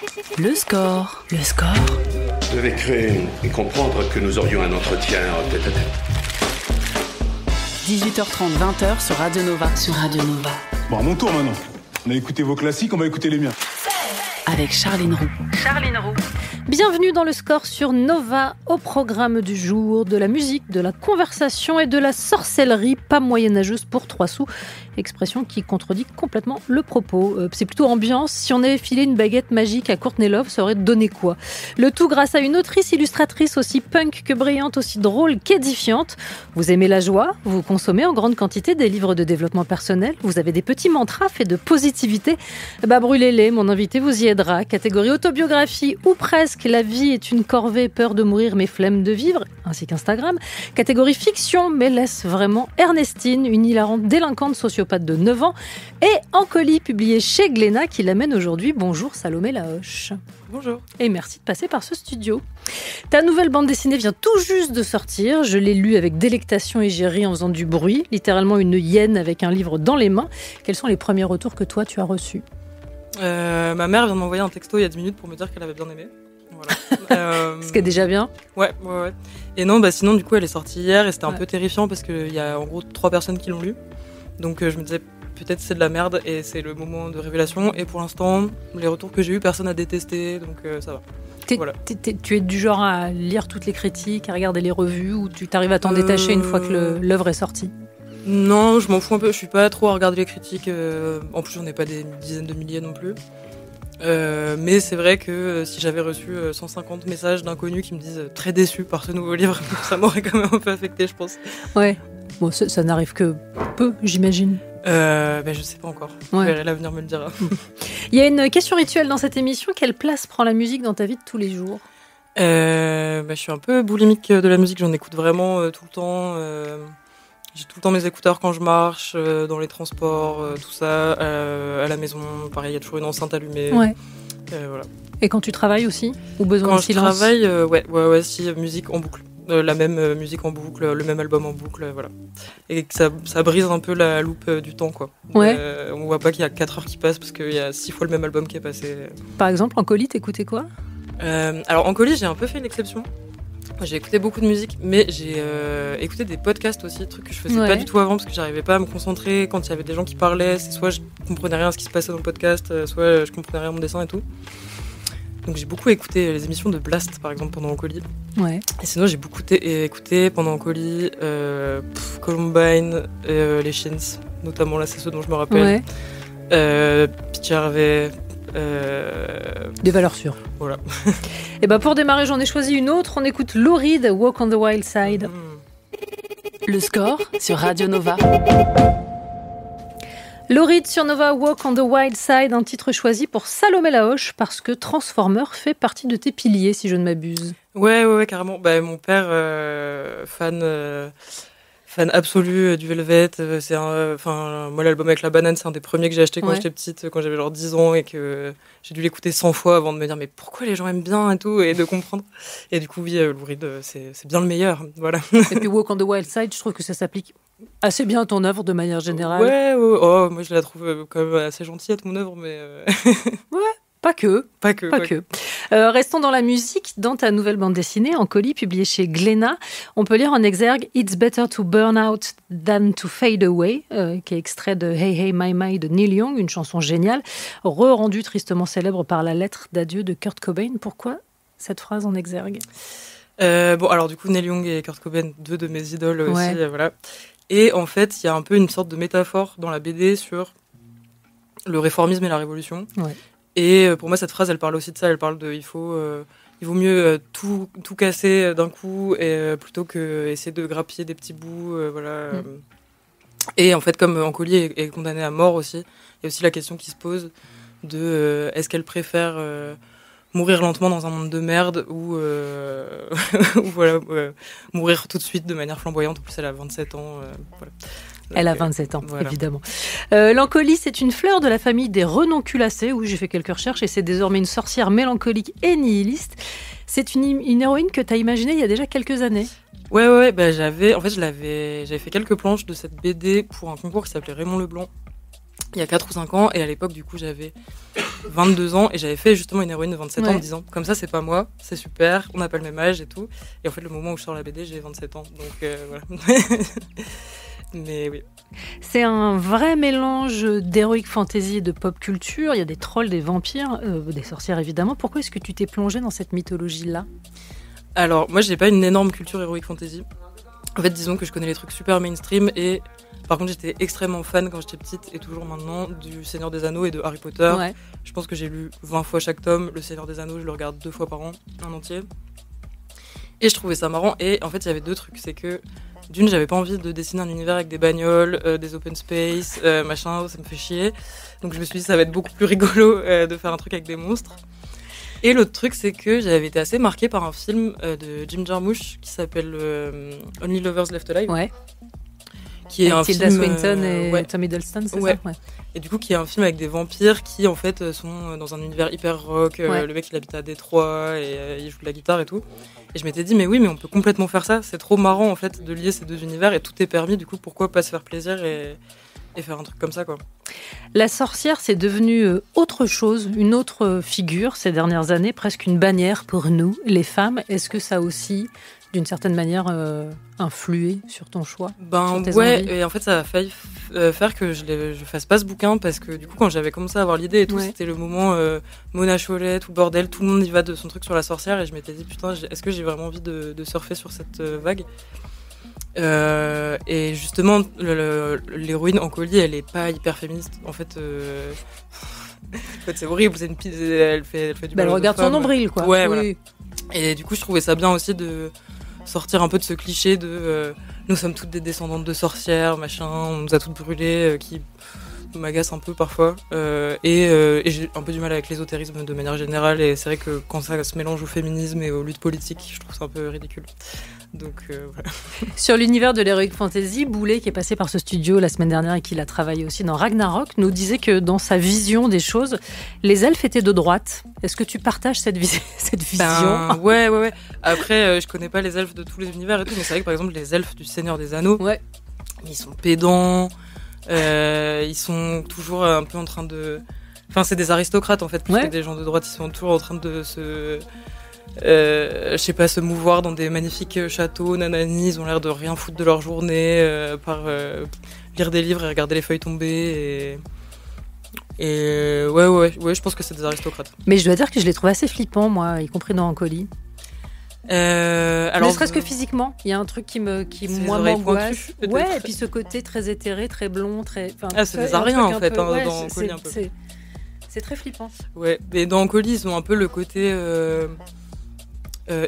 Le score. Le score. Je devais créer et comprendre que nous aurions un entretien tête-à-tête. 18h30, 20h sur Radio Nova. Sur Radio Nova. Bon, à mon tour maintenant. On a écouté vos classiques, on va écouter les miens. Avec Charline Roux. Bienvenue dans le score sur Nova, au programme du jour, de la musique, de la conversation et de la sorcellerie, pas moyenâgeuse pour 3 sous. Expression qui contredit complètement le propos. C'est plutôt ambiance. Si on avait filé une baguette magique à Courtney Love, ça aurait donné quoi ? Le tout grâce à une autrice illustratrice aussi punk que brillante, aussi drôle qu'édifiante. Vous aimez la joie ? Vous consommez en grande quantité des livres de développement personnel ? Vous avez des petits mantras faits de positivité ? Brûlez-les, mon invité vous y aidera. Catégorie autobiographie ou presque, la vie est une corvée, peur de mourir mais flemme de vivre, ainsi qu'Instagram. Catégorie fiction, mais laisse vraiment Ernestine, une hilarante délinquante sociopathe de 9 ans, et En colis, publié chez Glénat, qui l'amène aujourd'hui. Bonjour Salomé Lahoche. Bonjour. Et merci de passer par ce studio. Ta nouvelle bande dessinée vient tout juste de sortir. Je l'ai lue avec délectation et j'ai ri en faisant du bruit, littéralement une hyène avec un livre dans les mains. Quels sont les premiers retours que toi tu as reçus ? Ma mère vient de m'envoyer un texto il y a 10 minutes pour me dire qu'elle avait bien aimé. Voilà. Ce qui est déjà bien. Ouais. Et non, sinon du coup elle est sortie hier et c'était un peu terrifiant parce qu'il y a en gros 3 personnes qui l'ont lu. Donc je me disais peut-être c'est de la merde et c'est le moment de révélation. Et pour l'instant, les retours que j'ai eus, personne n'a détesté, donc ça va. Voilà. Tu es du genre à lire toutes les critiques, à regarder les revues, ou tu t'arrives à t'en détacher une fois que l'œuvre est sortie ? Non, je m'en fous un peu, je suis pas trop à regarder les critiques. En plus, j'en ai pas des dizaines de milliers non plus. Mais c'est vrai que si j'avais reçu 150 messages d'inconnus qui me disent très déçus par ce nouveau livre, ça m'aurait quand même un peu affecté, je pense. Ouais. Bon, ça n'arrive que peu, j'imagine. Je sais pas encore. Ouais. L'avenir me le dira. Il y a une question rituelle dans cette émission. Quelle place prend la musique dans ta vie de tous les jours ? Je suis un peu boulimique de la musique. J'en écoute vraiment tout le temps. J'ai tout le temps mes écouteurs quand je marche, dans les transports, tout ça. À la maison, pareil, il y a toujours une enceinte allumée. Ouais. Voilà. Et quand tu travailles aussi ? Ou besoin de silence ? Quand je travaille, si, musique en boucle. La même musique en boucle, le même album en boucle, voilà. Et que ça brise un peu la loupe du temps, quoi. Ouais. On voit pas qu'il y a 4 heures qui passent parce qu'il y a 6 fois le même album qui est passé. Par exemple, en colis, t'écoutais quoi ? Alors en colis, j'ai un peu fait une exception. J'ai écouté beaucoup de musique, mais j'ai écouté des podcasts aussi, trucs que je faisais pas du tout avant parce que j'arrivais pas à me concentrer quand il y avait des gens qui parlaient. C'est soit je comprenais rien à ce qui se passait dans le podcast, soit je comprenais rien à mon dessin et tout. Donc j'ai beaucoup écouté les émissions de Blast, par exemple, pendant Colis. Ouais. Et sinon, j'ai beaucoup écouté pendant Colis Columbine, les Shins, notamment, là, c'est ceux dont je me rappelle. Ouais. Pitch Harvey. Des valeurs sûres. Voilà. Et pour démarrer, j'en ai choisi une autre. On écoute Lou Reed, Walk on the Wild Side. Le score sur Radio Nova. Lou Reed sur Nova, Walk on the Wild Side, un titre choisi pour Salomé Lahoche parce que Transformer fait partie de tes piliers, si je ne m'abuse. Ouais, carrément. Mon père, fan absolu du Velvet. Moi, l'album avec la banane, c'est un des premiers que j'ai acheté quand j'étais petite, quand j'avais genre 10 ans et que j'ai dû l'écouter 100 fois avant de me dire mais pourquoi les gens aiment bien et tout, et de comprendre. Et du coup, oui, Lou Reed, c'est bien le meilleur. Voilà. Et puis Walk on the Wild Side, je trouve que ça s'applique assez bien à ton œuvre de manière générale. Ouais. Oh, moi, je la trouve quand même assez gentille à ton œuvre, mais... Ouais. Pas que. Restons dans la musique. Dans ta nouvelle bande dessinée, En colis, publiée chez Glénat, on peut lire en exergue « It's better to burn out than to fade away », qui est extrait de « Hey Hey My My » de Neil Young, une chanson géniale, rendue tristement célèbre par la lettre d'adieu de Kurt Cobain. Pourquoi cette phrase en exergue ? Alors du coup, Neil Young et Kurt Cobain, 2 de mes idoles aussi, voilà. Et en fait, il y a un peu une sorte de métaphore dans la BD sur le réformisme et la révolution. Ouais. Et pour moi, cette phrase, elle parle aussi de ça. Elle parle de il vaut mieux tout casser d'un coup plutôt que essayer de grappiller des petits bouts, voilà. Et en fait, comme En colis est condamné à mort aussi, il y a aussi la question qui se pose de est-ce qu'elle préfère mourir lentement dans un monde de merde ou mourir tout de suite de manière flamboyante. En plus, elle a 27 ans. Voilà. Elle a 27 ans, voilà. Évidemment. L'encolie, c'est une fleur de la famille des renonculacées. Oui, j'ai fait quelques recherches et c'est désormais une sorcière mélancolique et nihiliste. C'est une héroïne que tu as imaginée il y a déjà quelques années. Ouais. J'avais fait quelques planches de cette BD pour un concours qui s'appelait Raymond Leblanc il y a 4 ou 5 ans. Et à l'époque, du coup, j'avais 22 ans, et j'avais fait justement une héroïne de 27 ans en me disant, comme ça, c'est pas moi, c'est super, on n'a pas le même âge et tout. Et en fait, le moment où je sors la BD, j'ai 27 ans. Donc voilà. Mais oui. C'est un vrai mélange d'heroic fantasy et de pop culture. Il y a des trolls, des vampires, des sorcières évidemment. Pourquoi est-ce que tu t'es plongée dans cette mythologie-là ? Alors, moi, j'ai pas une énorme culture heroic fantasy. En fait, disons que je connais les trucs super mainstream et par contre, j'étais extrêmement fan quand j'étais petite et toujours maintenant du Seigneur des Anneaux et de Harry Potter. Ouais. Je pense que j'ai lu 20 fois chaque tome. Le Seigneur des Anneaux, je le regarde 2 fois par an, en entier. Et je trouvais ça marrant. Et en fait, il y avait 2 trucs. C'est que d'une, j'avais pas envie de dessiner un univers avec des bagnoles, des open space, machin, ça me fait chier. Donc je me suis dit, ça va être beaucoup plus rigolo de faire un truc avec des monstres. Et l'autre truc, c'est que j'avais été assez marquée par un film de Jim Jarmusch qui s'appelle Only Lovers Left Alive. Ouais. Qui est un Tilda film, Swinton et Tom Hiddleston, c'est ça ? Ouais. Et du coup, qui est un film avec des vampires qui, en fait, sont dans un univers hyper rock. Le mec, il habite à Détroit et il joue de la guitare et tout. Et je m'étais dit, mais oui, mais on peut complètement faire ça. C'est trop marrant, en fait, de lier ces 2 univers et tout est permis. Du coup, pourquoi pas se faire plaisir et faire un truc comme ça, quoi. La sorcière, c'est devenu autre chose, une autre figure ces dernières années, presque une bannière pour nous, les femmes. Est-ce que ça a aussi, d'une certaine manière, influé sur ton choix ? Ben ouais, et en fait, ça a failli faire que je fasse pas ce bouquin parce que du coup, quand j'avais commencé à avoir l'idée et tout, c'était le moment Mona Chollet, tout le bordel, tout le monde y va de son truc sur la sorcière et je m'étais dit, putain, est-ce que j'ai vraiment envie de surfer sur cette vague ? Et justement, l'héroïne en colis, elle est pas hyper féministe. En fait, c'est horrible. C'est elle fait du mal. Elle regarde son nombril, quoi. Ouais, oui. Voilà. Et du coup, je trouvais ça bien aussi de sortir un peu de ce cliché de nous sommes toutes des descendantes de sorcières, machin, on nous a toutes brûlées, qui m'agace un peu parfois. Et j'ai un peu du mal avec l'ésotérisme de manière générale. Et c'est vrai que quand ça se mélange au féminisme et aux luttes politiques, je trouve ça un peu ridicule. Donc voilà. Sur l'univers de l'heroic fantasy, Boulet, qui est passé par ce studio la semaine dernière et qui l'a travaillé aussi dans Ragnarok, nous disait que dans sa vision des choses, les elfes étaient de droite. Est-ce que tu partages cette vision ? Ouais. Après, je connais pas les elfes de tous les univers et tout, mais c'est vrai que par exemple les elfes du Seigneur des Anneaux, ils sont pédants, ils sont toujours un peu en train de... Enfin, c'est des aristocrates en fait, plus que des gens de droite, ils sont toujours en train de se... se mouvoir dans des magnifiques châteaux, nanani, ils ont l'air de rien foutre de leur journée, par lire des livres et regarder les feuilles tomber et ouais, je pense que c'est des aristocrates. Mais je dois dire que je les trouve assez flippants, moi, y compris dans Ancoli. Alors, ne serait-ce que physiquement, il y a un truc qui moi m'angoisse. Ouais, et puis ce côté très éthéré, très blond, très... c'est des ariens en fait, dans Ancoli un peu. C'est très flippant. Ouais, mais dans Ancoli, ils ont un peu le côté...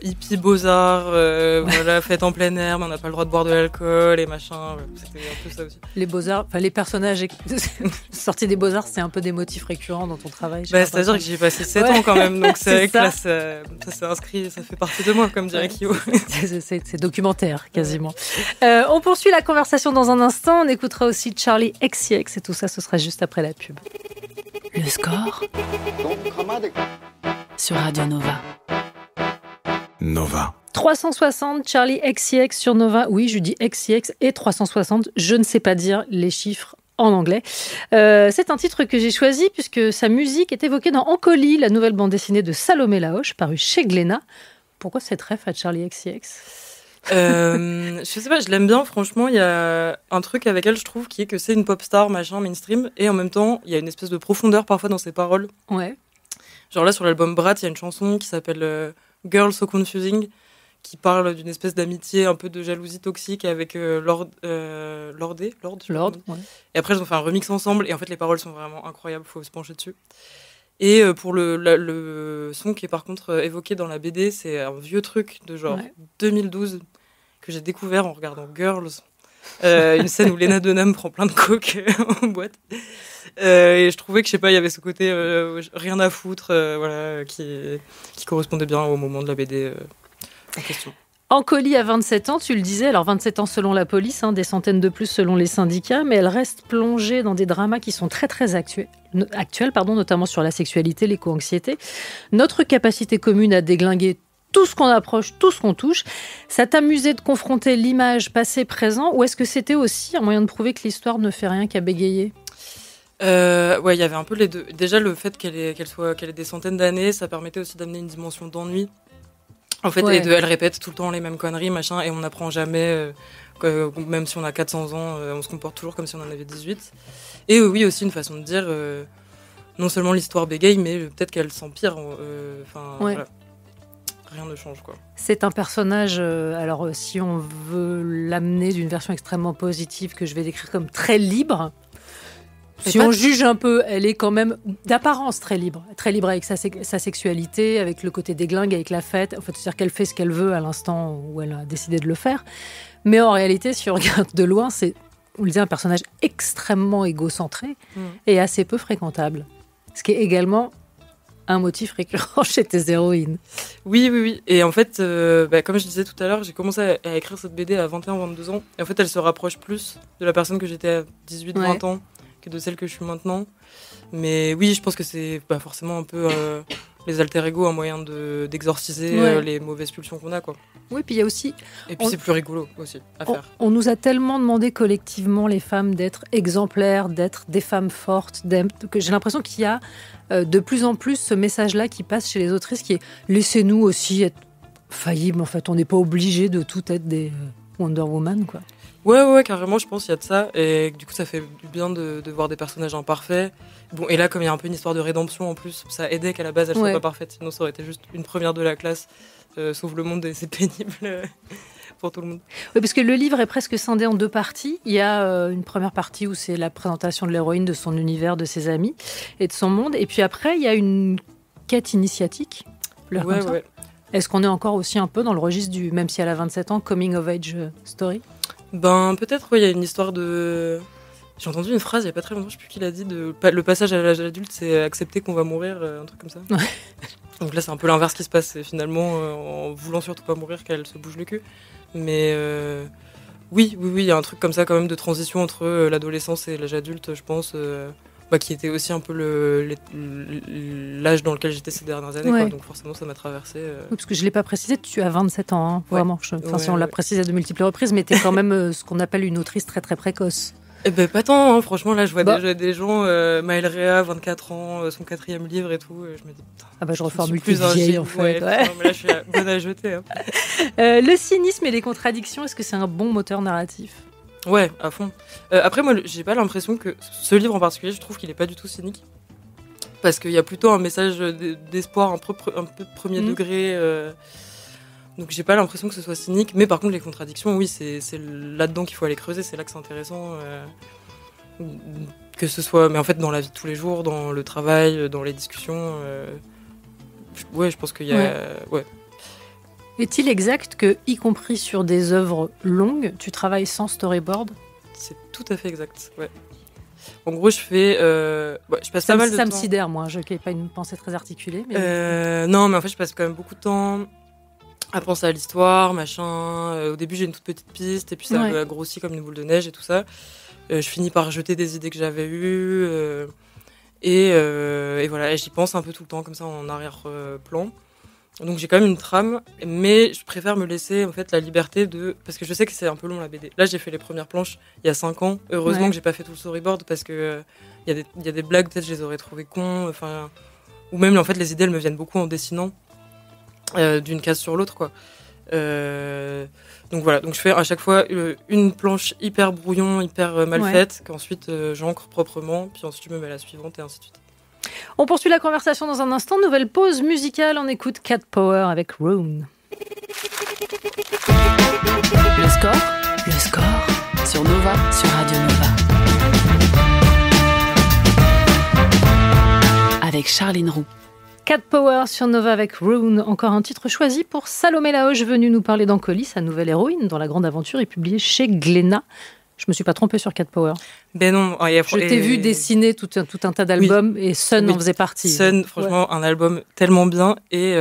hippie beaux-arts, voilà, fête en plein air, mais on n'a pas le droit de boire de l'alcool et machin. C'était un peu ça aussi. Les beaux-arts, les personnages sortis des beaux-arts, c'est un peu des motifs récurrents dans ton travail. C'est-à-dire que j'y ai passé 7 ans quand même, donc c'est vrai que là, ça s'est inscrit, ça fait partie de moi, comme dirait Kyo. C'est documentaire, quasiment. On poursuit la conversation dans un instant. On écoutera aussi Charli XCX et tout ça, ce sera juste après la pub. Le score sur Radio Nova. Nova. 360, Charli XCX sur Nova. Oui, je dis XCX et 360. Je ne sais pas dire les chiffres en anglais. C'est un titre que j'ai choisi puisque sa musique est évoquée dans Ancoli, la nouvelle bande dessinée de Salomé Laoche, parue chez Glénat. Pourquoi cette ref à Charli XCX ? Je sais pas, je l'aime bien. Franchement, il y a un truc avec elle, je trouve, qui est que c'est une pop star, machin, mainstream, et en même temps, il y a une espèce de profondeur parfois dans ses paroles. Ouais. Genre là, sur l'album Brat, il y a une chanson qui s'appelle Girl So Confusing, qui parle d'une espèce d'amitié, un peu de jalousie toxique avec Lorde. Ouais. Et après, ils ont fait un remix ensemble, et en fait, les paroles sont vraiment incroyables, faut se pencher dessus. Et pour le son qui est par contre évoqué dans la BD, c'est un vieux truc de genre 2012 que j'ai découvert en regardant Girls. Une scène où Lena Dunham prend plein de coke en boîte. Et je trouvais que, je sais pas, il y avait ce côté rien à foutre, voilà, qui correspondait bien au moment de la BD en question. Ancoli a 27 ans, tu le disais, alors 27 ans selon la police, des centaines de plus selon les syndicats, mais elle reste plongée dans des dramas qui sont très très actuels, notamment sur la sexualité, l'éco-anxiété. Notre capacité commune à déglinguer tout ce qu'on approche, tout ce qu'on touche. Ça t'amusait de confronter l'image passé-présent, ou est-ce que c'était aussi un moyen de prouver que l'histoire ne fait rien qu'à bégayer ? Ouais, il y avait un peu les deux. Déjà, le fait qu'elle ait des centaines d'années, ça permettait aussi d'amener une dimension d'ennui. En fait, elle répète tout le temps les mêmes conneries, machin, et on n'apprend jamais, même si on a 400 ans, on se comporte toujours comme si on en avait 18. Et oui, aussi une façon de dire, non seulement l'histoire bégaye, mais peut-être qu'elle s'empire. Voilà. Rien ne change, quoi. C'est un personnage, alors si on veut l'amener d'une version extrêmement positive, que je vais décrire comme très libre. Si on juge un peu, elle est quand même d'apparence très libre avec sa sexualité, avec le côté déglingue, avec la fête. En fait, c'est-à-dire qu'elle fait ce qu'elle veut à l'instant où elle a décidé de le faire. Mais en réalité, si on regarde de loin, c'est, on le disait, un personnage extrêmement égocentré et assez peu fréquentable. Ce qui est également un motif récurrent chez tes héroïnes. Oui. Et en fait, comme je disais tout à l'heure, j'ai commencé à écrire cette BD à 21-22 ans. Et en fait, elle se rapproche plus de la personne que j'étais à 18-20 ans que de celle que je suis maintenant. Mais oui, je pense que c'est forcément un peu les alter ego, un moyen d'exorciser les mauvaises pulsions qu'on a, quoi. Oui, puis il y a aussi... Et puis c'est plus rigolo aussi à faire. On nous a tellement demandé collectivement, les femmes, d'être exemplaires, d'être des femmes fortes, que j'ai l'impression qu'il y a de plus en plus ce message-là qui passe chez les autrices, qui est « laissez-nous aussi être faillibles, en fait, on n'est pas obligé de tout être des Wonder Woman, quoi ». Ouais, carrément, je pense qu'il y a de ça. Et du coup, ça fait du bien de voir des personnages imparfaits. Bon, et là, comme il y a un peu une histoire de rédemption en plus, ça aidait qu'à la base, elle soit pas parfaite. Sinon, ça aurait été juste une première de la classe. Sauve le monde et c'est pénible pour tout le monde. Oui, parce que le livre est presque scindé en deux parties. Il y a une première partie où c'est la présentation de l'héroïne, de son univers, de ses amis et de son monde. Et puis après, il y a une quête initiatique. Ouais. Est-ce qu'on est encore aussi un peu dans le registre du, même si elle a 27 ans, coming of age story ? Peut-être, il y a une histoire de... J'ai entendu une phrase il n'y a pas très longtemps, je ne sais plus qui l'a dit, le passage à l'âge adulte, c'est accepter qu'on va mourir, un truc comme ça. Ouais. Donc là, c'est un peu l'inverse qui se passe, c'est finalement, en voulant surtout pas mourir, qu'elle se bouge le cul. Mais oui, il y a un truc comme ça quand même de transition entre l'adolescence et l'âge adulte, je pense, qui était aussi un peu l'âge dans lequel j'étais ces dernières années. Quoi. Donc forcément, ça m'a traversé. Oui, parce que je ne l'ai pas précisé, tu as 27 ans, hein, vraiment. Si on l'a précisé de multiples reprises, mais tu es quand même ce qu'on appelle une autrice très très précoce. Pas tant, hein. Franchement, là, je vois déjà des gens, Maëlle Réa, 24 ans, son 4e livre et tout, je me dis, putain. Je reformule plus vieille, en fait. Putain, mais là, je suis bonne à jeter. Hein. Le cynisme et les contradictions, est-ce que c'est un bon moteur narratif ? Ouais, à fond. Après, moi, j'ai pas l'impression que ce livre en particulier, je trouve qu'il est pas du tout cynique. Parce qu'il y a plutôt un message d'espoir un peu premier degré. Donc j'ai pas l'impression que ce soit cynique. Mais par contre, les contradictions, oui, c'est là-dedans qu'il faut aller creuser. C'est là que c'est intéressant. Que ce soit, mais en fait, dans la vie de tous les jours, dans le travail, dans les discussions. Je pense qu'il y a... Ouais. Est-il exact que, y compris sur des œuvres longues, tu travailles sans storyboard ? C'est tout à fait exact, ouais. En gros, je fais... je passe pas mal de temps... Ça me sidère, moi. Je n'ai pas une pensée très articulée. Mais... Non, mais en fait, je passe quand même beaucoup de temps à penser à l'histoire, machin. Au début, j'ai une toute petite piste, et puis ça a grossi comme une boule de neige et tout ça. Je finis par jeter des idées que j'avais eues. Et voilà, j'y pense un peu tout le temps, comme ça, en arrière-plan. Donc j'ai quand même une trame, mais je préfère me laisser en fait la liberté de... Parce que je sais que c'est un peu long la BD. Là j'ai fait les premières planches il y a 5 ans. Heureusement que j'ai pas fait tout le storyboard parce que y a des blagues, peut-être je les aurais trouvées cons. Ou même en fait les idées elles me viennent beaucoup en dessinant d'une case sur l'autre, quoi. Donc voilà, donc je fais à chaque fois une planche hyper brouillon, hyper mal faite, qu'ensuite j'encre proprement, puis ensuite je me mets à la suivante et ainsi de suite. On poursuit la conversation dans un instant. Nouvelle pause musicale. On écoute Cat Power avec Rune. Le score sur Nova, sur Radio Nova. Avec Charline Roux. Cat Power sur Nova avec Rune. Encore un titre choisi pour Salomé Laoche, venue nous parler d'Ancoly, sa nouvelle héroïne, dont la grande aventure est publiée chez Glénat. Je me suis pas trompée sur Cat Power. Ben non. Je t'ai vu dessiner tout un tas d'albums et Sun en faisait partie. Sun, franchement, un album tellement bien. Et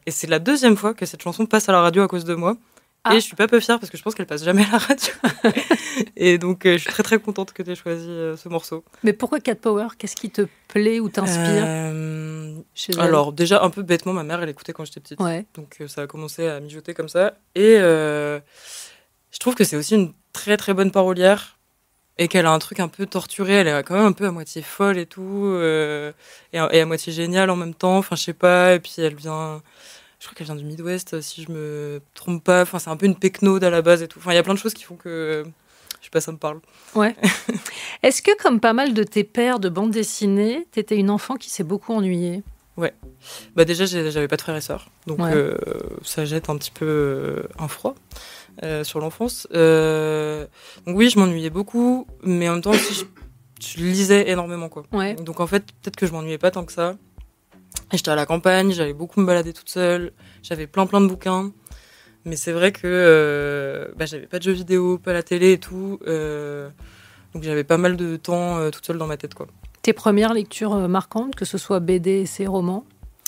c'est la 2e fois que cette chanson passe à la radio à cause de moi. Et je suis pas peu fière parce que je pense qu'elle passe jamais à la radio. Et donc, je suis très très contente que tu aies choisi ce morceau. Mais pourquoi Cat Power ? Qu'est-ce qui te plaît ou t'inspire chez elle ? Alors, déjà, un peu bêtement, ma mère, elle écoutait quand j'étais petite. Ouais. Donc, ça a commencé à mijoter comme ça. Et je trouve que c'est aussi une très très bonne parolière. et qu'elle a un truc un peu torturé, elle est quand même un peu à moitié folle et tout, et à moitié géniale en même temps, enfin je sais pas, et puis je crois qu'elle vient du Midwest, si je me trompe pas, enfin c'est un peu une pecnode à la base et tout, enfin il y a plein de choses qui font que, je sais pas, ça me parle. Ouais. Est-ce que comme pas mal de tes pairs de bande dessinée, t'étais une enfant qui s'est beaucoup ennuyée ? Ouais. Bah déjà, j'avais pas de frères et sœurs, donc ça jette un petit peu un froid sur l'enfance. Donc oui, je m'ennuyais beaucoup, mais en même temps aussi, je lisais énormément, quoi. Ouais. Donc en fait, peut-être que je m'ennuyais pas tant que ça. Et j'étais à la campagne, j'allais beaucoup me balader toute seule, j'avais plein de bouquins, mais c'est vrai que j'avais pas de jeux vidéo, pas la télé et tout, donc j'avais pas mal de temps toute seule dans ma tête, quoi. Tes premières lectures marquantes, que ce soit BD, essais, romans,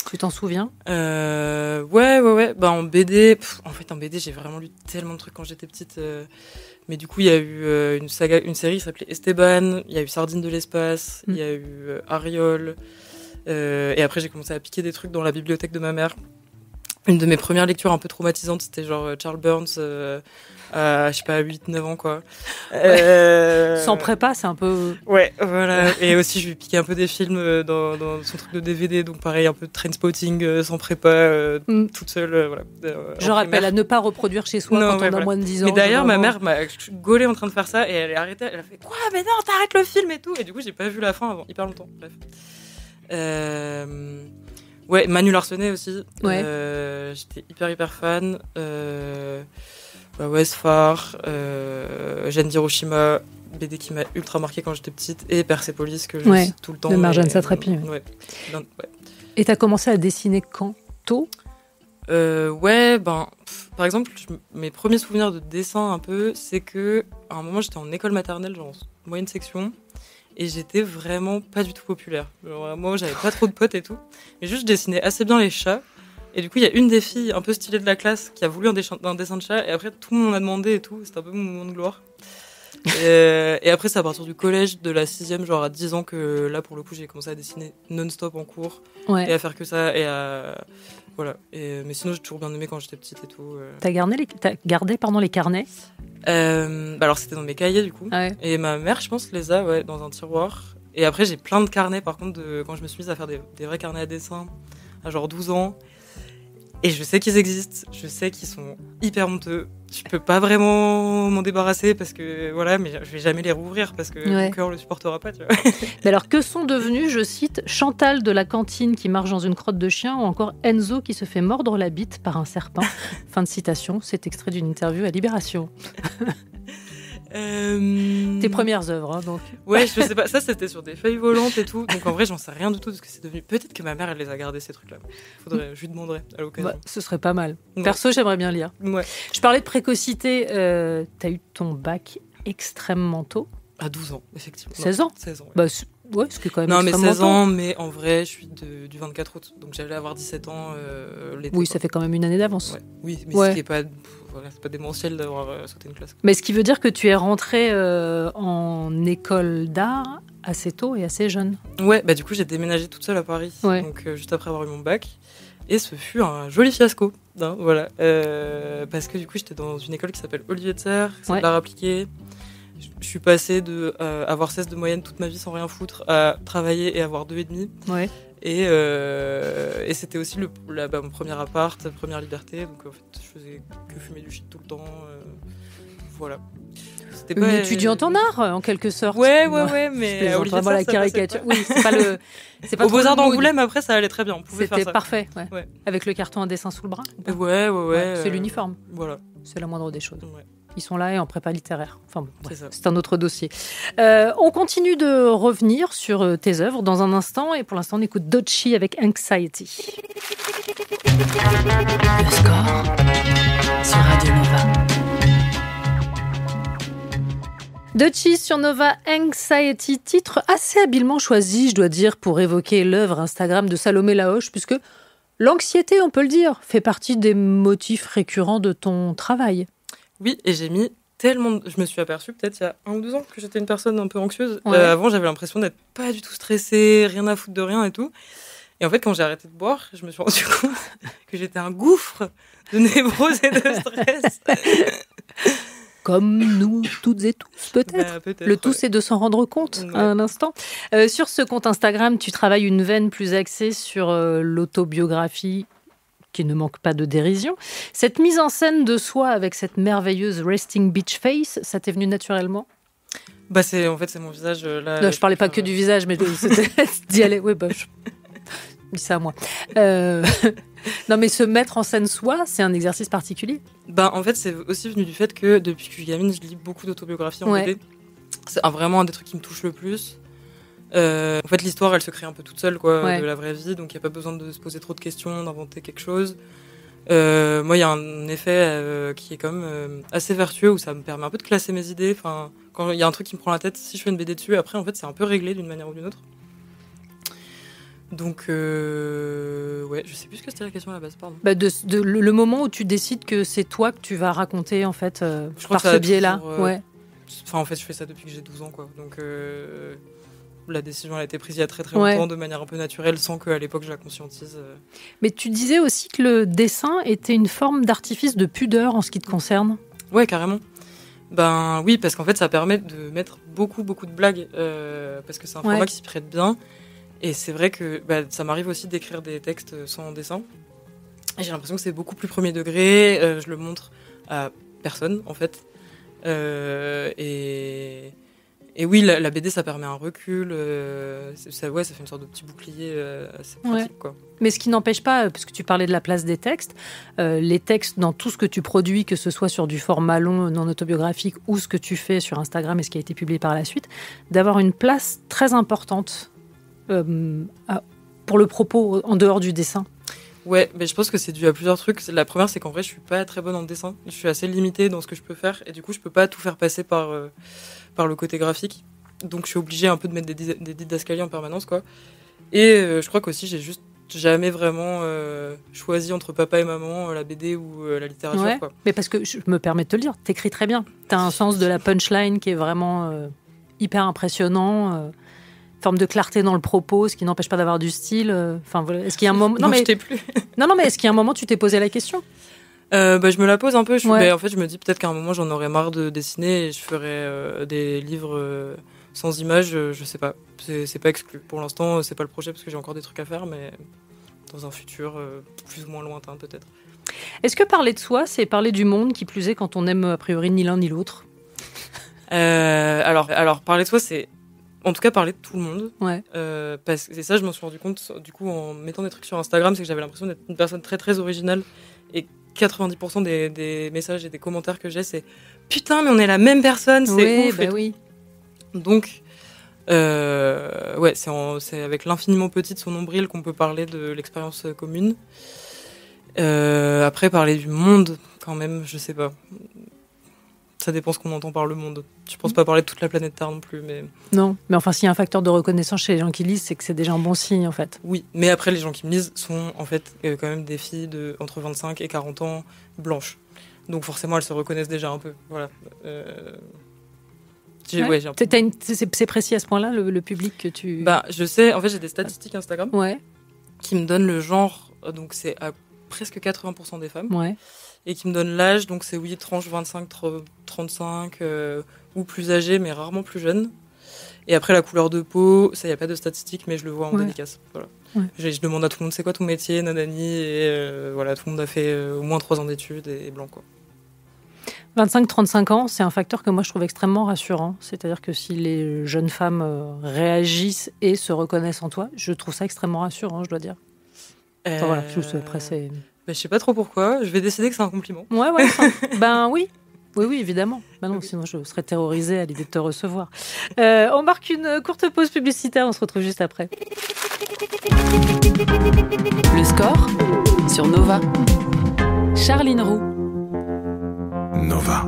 tu t'en souviens ? Ouais. Bah, en BD, en BD, j'ai vraiment lu tellement de trucs quand j'étais petite. Mais du coup, il y a eu une série qui s'appelait Esteban, il y a eu Sardines de l'espace, il y a eu Ariol. Et après, j'ai commencé à piquer des trucs dans la bibliothèque de ma mère. Une de mes premières lectures un peu traumatisantes, c'était genre Charles Burns, je sais pas, 8-9 ans, quoi. Sans prépa, c'est un peu... Ouais, voilà. Et aussi, je lui piquais un peu des films dans son truc de DVD, donc pareil, un peu de Trainspotting, sans prépa, toute seule, voilà. Je rappelle, à ne pas reproduire chez soi quand on a moins de 10 ans. Mais d'ailleurs, ma mère m'a gaulé en train de faire ça, et elle est arrêtée, elle a fait « Quoi ? Mais non, t'arrêtes le film et tout !» Et du coup, j'ai pas vu la fin avant hyper longtemps, bref. Ouais, Manu Larsonnet aussi. Ouais. J'étais hyper fan. Sphare, Jeanne d'Hiroshima, BD qui m'a ultra marqué quand j'étais petite, et Persepolis que je cite tout le temps. De Marjane Satrapi. Ouais. Et t'as commencé à dessiner quand ? Tôt ? Par exemple, mes premiers souvenirs de dessin un peu, c'est que à un moment j'étais en école maternelle, genre en moyenne section. Et j'étais vraiment pas du tout populaire. Genre, moi, j'avais pas trop de potes et tout. Mais juste, je dessinais assez bien les chats. Et du coup, il y a une des filles un peu stylée de la classe qui a voulu un dessin de chat. Et après, tout le monde a demandé et tout. C'était un peu mon moment de gloire. Et après, c'est à partir du collège, de la 6e, genre à 10 ans, que là, pour le coup, j'ai commencé à dessiner non-stop en cours. Ouais. Et à faire que ça. Voilà. Mais sinon, j'ai toujours bien aimé quand j'étais petite et tout. T'as gardé les carnets ? Alors c'était dans mes cahiers du coup, et ma mère je pense les a dans un tiroir, et après j'ai plein de carnets par contre quand je me suis mise à faire des vrais carnets à dessin à genre 12 ans, et je sais qu'ils existent, je sais qu'ils sont hyper honteux, je peux pas vraiment m'en débarrasser parce que voilà, mais je vais jamais les rouvrir parce que mon cœur le supportera pas, tu vois. Mais alors que sont devenus, je cite, Chantal de la cantine qui marche dans une crotte de chien, ou encore Enzo qui se fait mordre la bite par un serpent. Fin de citation, c'est extrait d'une interview à Libération. Tes premières œuvres, hein, donc. Ouais, je sais pas, ça c'était sur des feuilles volantes et tout, donc en vrai j'en sais rien du tout de ce que c'est devenu. Peut-être que ma mère elle les a gardés ces trucs-là. Je lui demanderai à l'occasion. Ce serait pas mal. Perso, j'aimerais bien lire. Ouais. Je parlais de précocité, t'as eu ton bac extrêmement tôt. À 12 ans, effectivement. 16 ans ? 16 ans. Ouais. Ouais, ce qui est quand même non, mais 16 ans, tôt. mais en vrai, je suis du 24 août, donc j'allais avoir 17 ans l'été. Oui, ça fait quand même une année d'avance. Ouais. Oui, mais ce qui est pas... c'est pas démentiel d'avoir sauté une classe. Mais ce qui veut dire que tu es rentrée en école d'art assez tôt et assez jeune. Ouais, du coup j'ai déménagé toute seule à Paris, donc juste après avoir eu mon bac, et ce fut un joli fiasco, hein, voilà, parce que du coup j'étais dans une école qui s'appelle Olivier de Serres, c'est de l'art appliqué. Je suis passée de avoir 16 de moyenne toute ma vie sans rien foutre à travailler et avoir 2,5. Ouais. Et c'était aussi mon premier appart, première liberté. Donc en fait, je faisais que fumer du shit tout le temps. Voilà. C'était pas une étudiante en art, en quelque sorte. Ouais, mais vraiment la caricature. Oui, c'est pas le. C'est pas au Beaux-Arts d'Angoulême, après ça allait très bien. On pouvait faire ça. C'était parfait. Ouais. Avec le carton à dessin sous le bras. Ouais. C'est l'uniforme. Voilà. C'est la moindre des choses. Ouais. Ils sont là et en prépa littéraire. Enfin, c'est un autre dossier. On continue de revenir sur tes œuvres dans un instant, et pour l'instant, on écoute Doechii avec Anxiety. Le score sur Radio Nova. Doechii sur Nova, Anxiety, titre assez habilement choisi, je dois dire, pour évoquer l'œuvre Instagram de Salomé Laoche, puisque l'anxiété, on peut le dire, fait partie des motifs récurrents de ton travail. Oui, et j'ai mis tellement... Je me suis aperçue peut-être il y a 1 ou 2 ans que j'étais une personne un peu anxieuse. Ouais. Avant, j'avais l'impression d'être pas du tout stressée, rien à foutre de rien et tout. Et en fait, quand j'ai arrêté de boire, je me suis rendu compte que j'étais un gouffre de névrose et de stress. Comme nous toutes et tous, peut-être. Peut-être. Le tout, c'est de s'en rendre compte à un instant. Sur ce compte Instagram, tu travailles une veine plus axée sur l'autobiographie, qui ne manque pas de dérision. Cette mise en scène de soi avec cette merveilleuse resting bitch face, ça t'est venu naturellement ? C'est mon visage. Là, non, je parlais pas que du visage, mais c'était d'y aller. Oui, je dis ça à moi. Non, mais se mettre en scène soi, c'est un exercice particulier. En fait, c'est aussi venu du fait que depuis que je suis gamine, je lis beaucoup d'autobiographies en BD. C'est vraiment un des trucs qui me touche le plus. En fait, l'histoire, elle se crée un peu toute seule, de la vraie vie, donc il n'y a pas besoin de se poser trop de questions, d'inventer quelque chose. Moi, il y a un effet qui est quand même assez vertueux, où ça me permet un peu de classer mes idées. Enfin, quand il y a un truc qui me prend la tête, si je fais une BD dessus, après, en fait, c'est un peu réglé d'une manière ou d'une autre. Donc, je sais plus ce que c'était la question à la base, pardon. Le moment où tu décides que c'est toi que tu vas raconter, en fait, par ce biais-là. En fait, je fais ça depuis que j'ai 12 ans, quoi. Donc, la décision elle a été prise il y a très très longtemps, de manière un peu naturelle, sans qu'à l'époque je la conscientise. Mais tu disais aussi que le dessin était une forme d'artifice de pudeur en ce qui te concerne. Ouais, carrément. Oui, parce qu'en fait, ça permet de mettre beaucoup de blagues, parce que c'est un format qui s'y prête bien. Et c'est vrai que ça m'arrive aussi d'écrire des textes sans dessin. Et j'ai l'impression que c'est beaucoup plus premier degré. Je le montre à personne, en fait. Et oui, la BD, ça permet un recul. Ça fait une sorte de petit bouclier assez pratique, quoi. Mais ce qui n'empêche pas, parce que tu parlais de la place des textes, les textes dans tout ce que tu produis, que ce soit sur du format long, non autobiographique, ou ce que tu fais sur Instagram et ce qui a été publié par la suite, d'avoir une place très importante pour le propos en dehors du dessin. Ouais, mais je pense que c'est dû à plusieurs trucs. La première, c'est qu'en vrai, je suis pas très bonne en dessin. Je suis assez limitée dans ce que je peux faire, et du coup, je peux pas tout faire passer par le côté graphique. Donc, je suis obligée un peu de mettre des didascalies en permanence, quoi. Et je crois qu'aussi, j'ai juste jamais vraiment choisi entre papa et maman la BD ou la littérature, quoi. Mais parce que je me permets de te le dire, t'écris très bien. T'as un sens de la punchline qui est vraiment hyper impressionnant. Forme de clarté dans le propos, ce qui n'empêche pas d'avoir du style. Est-ce qu'il y a un moment... Non, mais je t'ai plus. non, mais est-ce qu'il y a un moment tu t'es posé la question ? Je me la pose un peu. En fait, je me dis peut-être qu'à un moment j'en aurais marre de dessiner et je ferais des livres sans images. Je sais pas. C'est pas exclu. Pour l'instant, c'est pas le projet parce que j'ai encore des trucs à faire, mais dans un futur plus ou moins lointain peut-être. Est-ce que parler de soi, c'est parler du monde, qui plus est quand on aime a priori ni l'un ni l'autre ? Alors parler de soi, c'est en tout cas parler de tout le monde. Parce que c'est ça, je m'en suis rendu compte du coup en mettant des trucs sur Instagram, c'est que j'avais l'impression d'être une personne très très originale, et 90% des messages et des commentaires que j'ai, c'est putain mais on est la même personne, c'est ouf. Oui. Donc c'est avec l'infiniment petit de son nombril qu'on peut parler de l'expérience commune. Après parler du monde quand même, je sais pas. Ça dépend ce qu'on entend par le monde. Je pense pas parler de toute la planète Terre non plus, mais... Non, mais enfin, s'il y a un facteur de reconnaissance chez les gens qui lisent, c'est que c'est déjà un bon signe, en fait. Oui, mais après, les gens qui me lisent sont, en fait, quand même des filles entre 25 et 40 ans, blanches. Donc forcément, elles se reconnaissent déjà un peu. Voilà. C'est précis à ce point-là, le public que tu... Je sais, en fait, j'ai des statistiques Instagram qui me donnent le genre, donc c'est à presque 80% des femmes. Et qui me donne l'âge, donc c'est tranche 25-35 ou plus âgé, mais rarement plus jeune. Et après la couleur de peau, ça y a pas de statistiques, mais je le vois en dédicace. Voilà. Je demande à tout le monde c'est quoi ton métier, nanani, et tout le monde a fait au moins 3 ans d'études et est blanc, quoi. 25-35 ans, c'est un facteur que moi je trouve extrêmement rassurant. C'est-à-dire que si les jeunes femmes réagissent et se reconnaissent en toi, je trouve ça extrêmement rassurant, je dois dire. Voilà, juste après c'est... Je sais pas trop pourquoi, je vais décider que c'est un compliment. Oui, évidemment. Non, sinon je serais terrorisée à l'idée de te recevoir. On marque une courte pause publicitaire, on se retrouve juste après. Le score sur Nova. Charline Roux. Nova.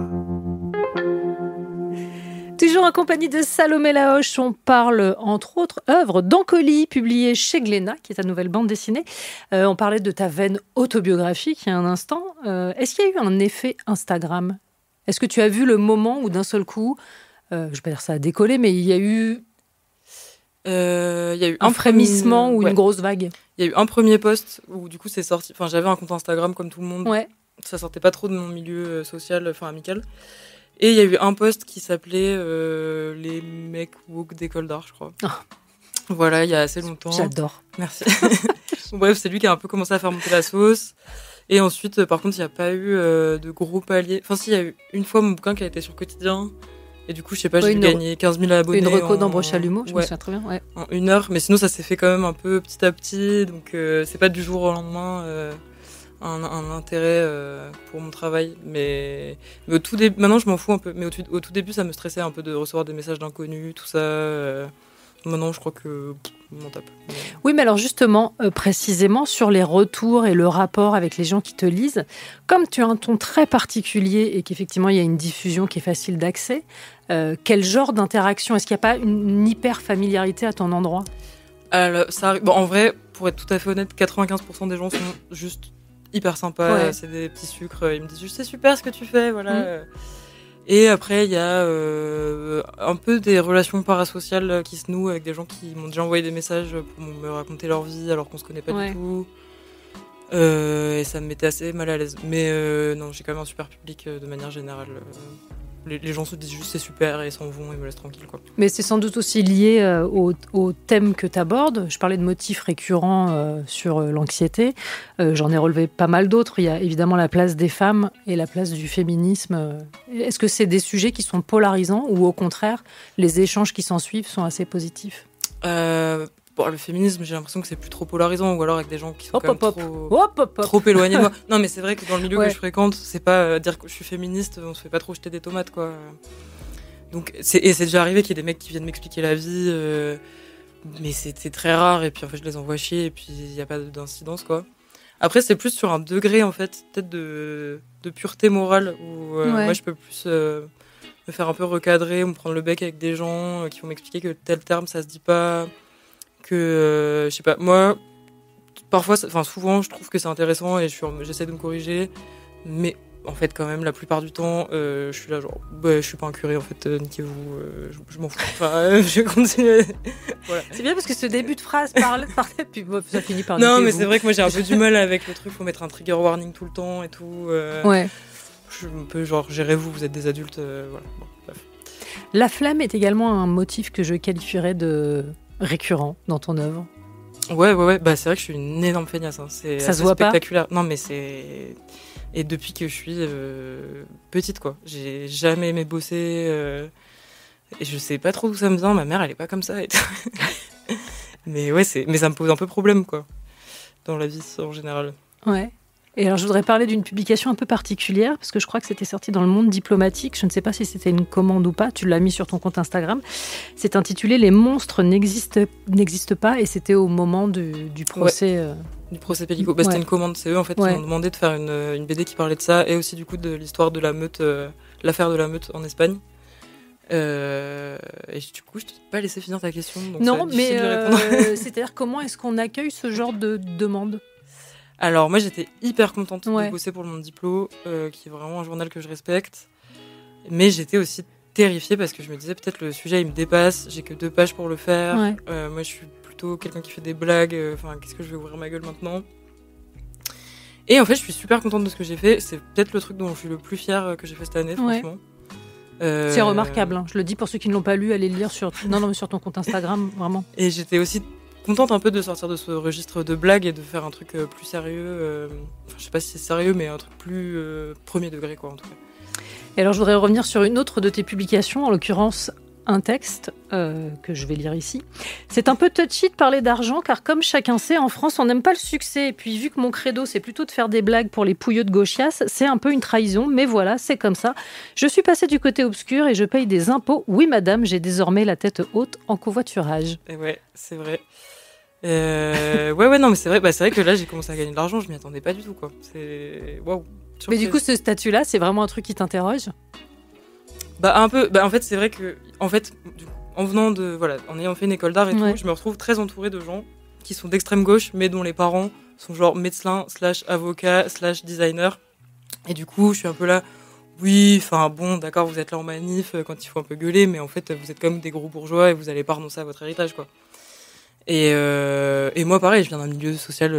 Toujours en compagnie de Salomé Lahoche, on parle entre autres œuvres d'Ancoli, publiée chez Glénat, qui est ta nouvelle bande dessinée. On parlait de ta veine autobiographique il y a un instant. Est-ce qu'il y a eu un effet Instagram ? Est-ce que tu as vu le moment où d'un seul coup, je ne vais pas dire ça a décollé, mais il y a eu un frémissement ou une grosse vague ? Il y a eu un premier post où du coup c'est sorti. Enfin, j'avais un compte Instagram comme tout le monde. Ça sortait pas trop de mon milieu social, amical. Et il y a eu un post qui s'appelait les mecs woke d'école d'art, je crois. Oh. Voilà, il y a assez longtemps. J'adore. Merci. Bref, c'est lui qui a un peu commencé à faire monter la sauce. Et ensuite, par contre, il n'y a pas eu de gros paliers. Enfin, si, il y a eu une fois mon bouquin qui a été sur Quotidien. Et du coup, je sais pas, j'ai gagné 15 000 abonnés. Une reco d'Embroche à l'humour, je me souviens très bien. Ouais. En 1 heure. Mais sinon, ça s'est fait quand même un peu petit à petit. Donc, c'est pas du jour au lendemain un intérêt pour mon travail. Mais au tout début, maintenant, je m'en fous un peu. Mais au tout début, ça me stressait un peu de recevoir des messages d'inconnus, tout ça. Maintenant, je crois que on m'en tape. Oui, mais alors justement, précisément sur les retours et le rapport avec les gens qui te lisent, comme tu as un ton très particulier et qu'effectivement il y a une diffusion qui est facile d'accès, quel genre d'interaction? Est-ce qu'il n'y a pas une hyper familiarité à ton endroit? Alors, bon, en vrai, pour être tout à fait honnête, 95% des gens sont juste hyper sympas. Ouais. C'est des petits sucres. Ils me disent c'est super ce que tu fais, voilà. Et après, il y a un peu des relations parasociales qui se nouent avec des gens qui m'ont déjà envoyé des messages pour me raconter leur vie alors qu'on se connaît pas du tout. Et ça me mettait assez mal à l'aise. Mais non, j'ai quand même un super public de manière générale. Les gens se disent juste c'est super et ils s'en vont et me laissent tranquille, quoi. Mais c'est sans doute aussi lié au thème que tu abordes. Je parlais de motifs récurrents sur l'anxiété. J'en ai relevé pas mal d'autres. Il y a évidemment la place des femmes et la place du féminisme. Est-ce que c'est des sujets qui sont polarisants ou au contraire, les échanges qui s'en suivent sont assez positifs? Bon, le féminisme, j'ai l'impression que c'est plus trop polarisant, ou alors avec des gens qui sont trop éloignés de moi. Non, mais c'est vrai que dans le milieu que je fréquente, c'est pas dire que je suis féministe, on se fait pas trop jeter des tomates, quoi. Donc, c'est déjà arrivé qu'il y ait des mecs qui viennent m'expliquer la vie, mais c'est très rare, et puis en fait, je les envoie chier, et puis il y a pas d'incidence, quoi. Après, c'est plus sur un degré, en fait, peut-être de pureté morale, où moi, je peux plus me faire un peu recadrer, ou me prendre le bec avec des gens qui vont m'expliquer que tel terme, ça se dit pas. Que je sais pas, moi parfois, souvent je trouve que c'est intéressant et j'essaie de me corriger, mais en fait quand même la plupart du temps je suis là genre je suis pas un curé en fait, niquez-vous, je m'en fous, je vais continuer. Voilà. C'est bien parce que ce début de phrase parlait puis ça finit par non, mais c'est vrai que moi j'ai un peu du mal avec le truc, faut mettre un trigger warning tout le temps et tout. Ouais. Je suis un peu genre gérez-vous, vous êtes des adultes, voilà. Bon, bref. La flemme est également un motif que je qualifierais de récurrent dans ton œuvre. Ouais. Bah, c'est vrai que je suis une énorme feignasse. Hein. C'est ça se voit spectaculaire. Non, mais c'est. Et depuis que je suis petite, quoi. J'ai jamais aimé bosser. Et je sais pas trop d'où ça me vient. Ma mère, elle est pas comme ça. Et mais ouais, mais ça me pose un peu problème, quoi. Dans la vie, en général. Ouais. Et alors, je voudrais parler d'une publication un peu particulière, parce que je crois que c'était sorti dans Le Monde diplomatique. Je ne sais pas si c'était une commande ou pas. Tu l'as mis sur ton compte Instagram. C'est intitulé « Les monstres n'existent pas » et c'était au moment du procès. Ouais. Du procès Pélico. Bah, c'était une commande. C'est eux, en fait, qui m'ont demandé de faire une BD qui parlait de ça et aussi, du coup, de l'histoire de la meute, l'affaire de la meute en Espagne. Et du coup, je t'ai pas laissé finir ta question. Donc non, mais c'est-à-dire comment est-ce qu'on accueille ce genre de demande ? Alors moi j'étais hyper contente de bosser pour le Monde Diplo, qui est vraiment un journal que je respecte, mais j'étais aussi terrifiée parce que je me disais peut-être le sujet il me dépasse, j'ai que 2 pages pour le faire, moi je suis plutôt quelqu'un qui fait des blagues, qu'est-ce que je vais ouvrir ma gueule maintenant. Et en fait je suis super contente de ce que j'ai fait, c'est peut-être le truc dont je suis le plus fière que j'ai fait cette année, franchement. C'est remarquable, hein. Je le dis pour ceux qui ne l'ont pas lu, allez le lire sur ton compte Instagram, vraiment. Et j'étais aussi contente un peu de sortir de ce registre de blagues et de faire un truc plus sérieux. Je sais pas si c'est sérieux, mais un truc plus premier degré, quoi, en tout cas. Et alors, je voudrais revenir sur une autre de tes publications, en l'occurrence un texte que je vais lire ici. C'est un peu touchy de parler d'argent, car comme chacun sait, en France, on n'aime pas le succès. Et puis, vu que mon credo, c'est plutôt de faire des blagues pour les pouilleux de gauchias, c'est un peu une trahison, mais voilà, c'est comme ça. Je suis passée du côté obscur et je paye des impôts. Oui, madame, j'ai désormais la tête haute en covoiturage. Et ouais, c'est vrai. Non, mais c'est vrai. Bah, c'est vrai que là, j'ai commencé à gagner de l'argent. Je m'y attendais pas du tout, quoi. C'est waouh. Mais du coup, ce statut-là, c'est vraiment un truc qui t'interroge ? Bah un peu. Bah en fait, c'est vrai que en fait, en ayant fait une école d'art et tout, je me retrouve très entourée de gens qui sont d'extrême gauche, mais dont les parents sont genre médecins / avocats / designers. Et du coup, je suis un peu là. Oui, enfin bon, d'accord, vous êtes là en manif quand il faut un peu gueuler, mais en fait, vous êtes comme des gros bourgeois et vous allez pas renoncer à votre héritage, quoi. Et moi, pareil, je viens d'un milieu social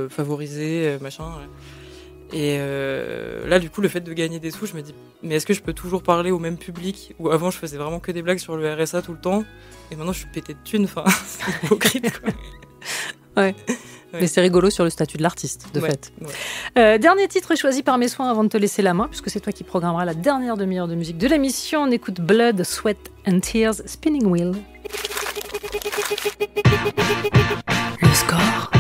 favorisé, machin. Et là, du coup, le fait de gagner des sous, je me dis, mais est-ce que je peux toujours parler au même public ? Ou avant, je faisais vraiment que des blagues sur le RSA tout le temps, et maintenant, je suis pété de thunes. Enfin, c'est hypocrite, quoi. Ouais. Mais c'est rigolo sur le statut de l'artiste, de fait. Ouais. Dernier titre choisi par mes soins avant de te laisser la main, puisque c'est toi qui programmeras la dernière demi-heure de musique de l'émission. On écoute Blood, Sweat and Tears, Spinning Wheel. Le score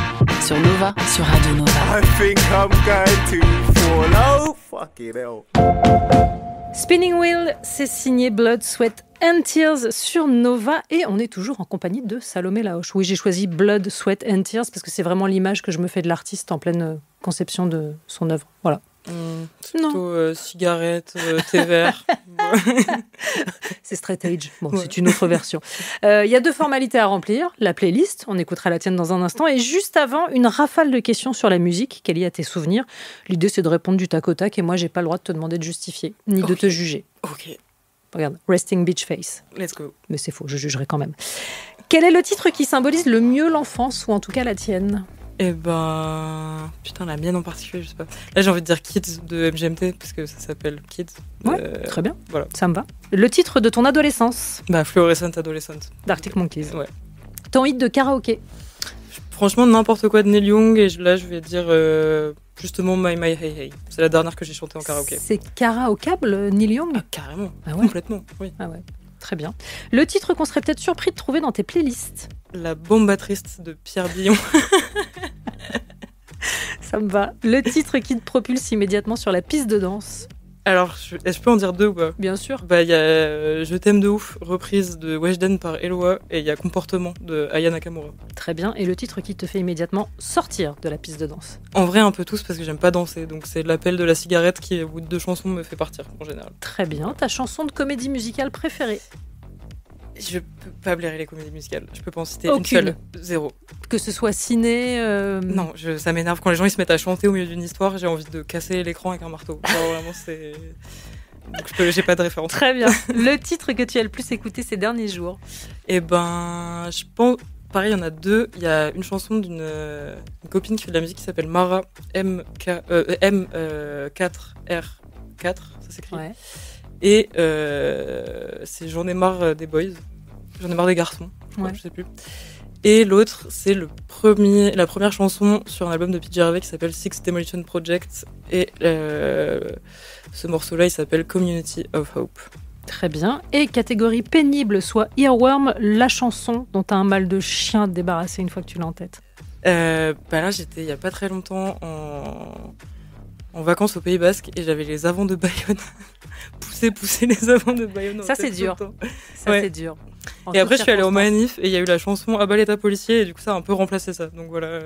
sur Nova, sur Radio Nova. I think I'm going to fall. Oh, fucking hell. Spinning Wheel, c'est signé Blood, Sweat and Tears sur Nova et on est toujours en compagnie de Salomé Laoche. Oui, j'ai choisi Blood, Sweat and Tears parce que c'est vraiment l'image que je me fais de l'artiste en pleine conception de son œuvre. Voilà. C'est plutôt cigarette, thé vert. C'est straight edge. Bon, ouais. C'est une autre version. Il y a 2 formalités à remplir. La playlist, on écoutera la tienne dans un instant. Et juste avant, une rafale de questions sur la musique. Quelle est à tes souvenirs ? L'idée, c'est de répondre du tac au tac. Et moi, j'ai pas le droit de te demander de justifier, ni de te juger. Ok. Regarde, Resting Beach Face. Let's go. Mais c'est faux, je jugerai quand même. Quel est le titre qui symbolise le mieux l'enfance, ou en tout cas la tienne ? Eh ben... Putain, la mienne en particulier, je sais pas. Là, j'ai envie de dire Kids de MGMT, parce que ça s'appelle Kids. Ouais, très bien. Voilà. Ça me va. Le titre de ton adolescence ? Bah, Fluorescent Adolescent. D'Arctic Monkeys. Ouais. Ton hit de karaoké ? Franchement, n'importe quoi de Neil Young, et là, je vais dire justement My My Hey Hey. C'est la dernière que j'ai chantée en karaoké. C'est karaokable, Neil Young ? Ah, carrément. Ah ouais ? Complètement, oui. Ah ouais. Très bien. Le titre qu'on serait peut-être surpris de trouver dans tes playlists ? La bomba triste de Pierre Billon. Ça me va. Le titre qui te propulse immédiatement sur la piste de danse ? Alors, est-ce que je peux en dire 2 ou pas ? Bien sûr. Bah, il y a Je t'aime de ouf, reprise de Weshden par Eloa, et il y a Comportement de Aya Nakamura. Très bien. Et le titre qui te fait immédiatement sortir de la piste de danse ? En vrai, un peu tous, parce que j'aime pas danser, donc c'est l'appel de la cigarette qui, au bout de 2 chansons, me fait partir, en général. Très bien. Ta chanson de comédie musicale préférée ? Je peux pas blairer les comédies musicales. Je peux pas en citer Aucune. une seule. 0. Que ce soit ciné... Non, ça m'énerve. Quand les gens ils se mettent à chanter au milieu d'une histoire, j'ai envie de casser l'écran avec un marteau. Genre, vraiment, c'est... Donc, j'ai pas de référence. Très bien. Le titre que tu as le plus écouté ces derniers jours ? Eh ben, je pense... Pareil, il y en a 2. Il y a une chanson d'une une copine qui fait de la musique qui s'appelle Mara, M4R4, ça s'écrit. Ouais. Et c'est J'en ai marre des boys. J'en ai marre des garçons. Je sais plus. Et l'autre, c'est la première chanson sur un album de PJ Harvey qui s'appelle Six Demolition Project. Et ce morceau-là, il s'appelle Community of Hope. Très bien. Et catégorie pénible, soit Earworm, la chanson dont tu as un mal de chien de débarrasser une fois que tu l'as en tête. Bah là, j'étais il y a pas très longtemps en vacances au Pays Basque et j'avais les avants de Bayonne. pousser les avants de Bayonne. Ça, c'est dur. C'est dur. Et après, je suis allée au manif et il y a eu la chanson À bas l'état policier et du coup, ça a un peu remplacé ça. Donc voilà,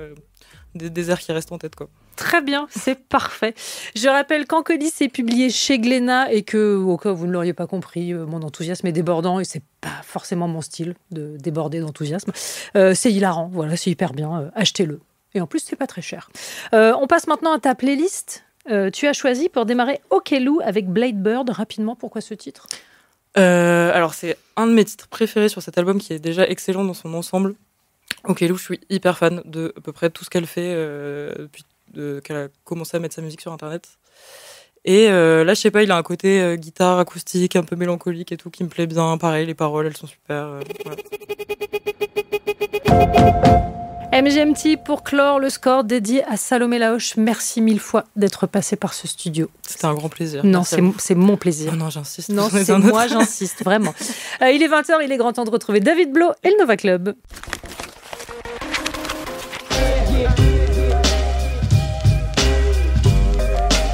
des airs qui restent en tête, quoi. Très bien, c'est parfait. Je rappelle qu'Ancolis est publié chez Glénat et que, au cas où vous ne l'auriez pas compris, mon enthousiasme est débordant et c'est pas forcément mon style de déborder d'enthousiasme. C'est hilarant, voilà, c'est hyper bien. Achetez-le. Et en plus, c'est pas très cher. On passe maintenant à ta playlist. Tu as choisi pour démarrer Okelou avec Blade Bird. Rapidement, pourquoi ce titre ? Alors, c'est un de mes titres préférés sur cet album qui est déjà excellent dans son ensemble. Okelou, je suis hyper fan de à peu près tout ce qu'elle fait depuis qu'elle a commencé à mettre sa musique sur Internet. Et là, je sais pas, il a un côté guitare acoustique, un peu mélancolique et tout, qui me plaît bien. Pareil, les paroles, elles sont super. Voilà. MGMT pour clore le score dédié à Salomé Laoche. Merci 1000 fois d'être passé par ce studio. C'était un grand plaisir. Non, c'est mon plaisir. Oh non, j'insiste. Non, c'est moi, j'insiste, vraiment. Il est 20h, il est grand temps de retrouver David Blo et le Nova Club.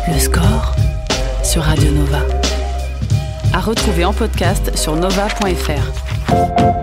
Le score sur Radio Nova. À retrouver en podcast sur nova.fr.